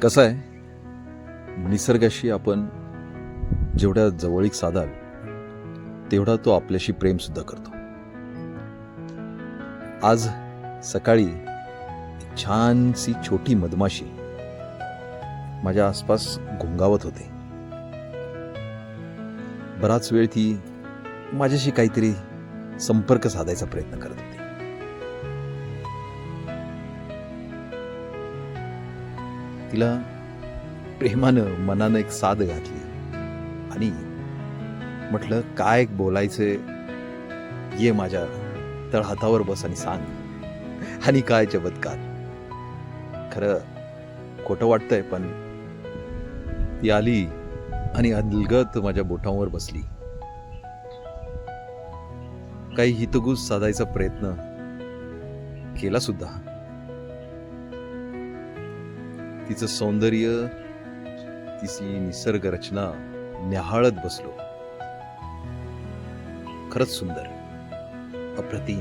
कसं आहे, निसर्गाशी आपण जेवढ्या जवळीक साधाल तेवढा तो आपल्याशी प्रेम सुद्धा करतो. आज सकाळी एक छानशी छोटी मधमाशी माझ्या आसपास घोंगावत होते. बराच वेळ ती माझ्याशी काहीतरी संपर्क साधायचा प्रयत्न करत होती. तिला प्रेमानं मनानं एक साद घातली आणि म्हटलं, काय बोलायचंय, ये माझ्या तळहातावर बस आणि सांग. आणि काय चमत्कार. खरं खोटं वाटतंय, पण ती आली आणि अलगद माझ्या बोटांवर बसली. काही हितगुज साधायचा प्रयत्न केला सुद्धा. तिचं सौंदर्य, तिची निसर्ग रचना न्याहाळत बसलो. खरंच सुंदर, अप्रतिम.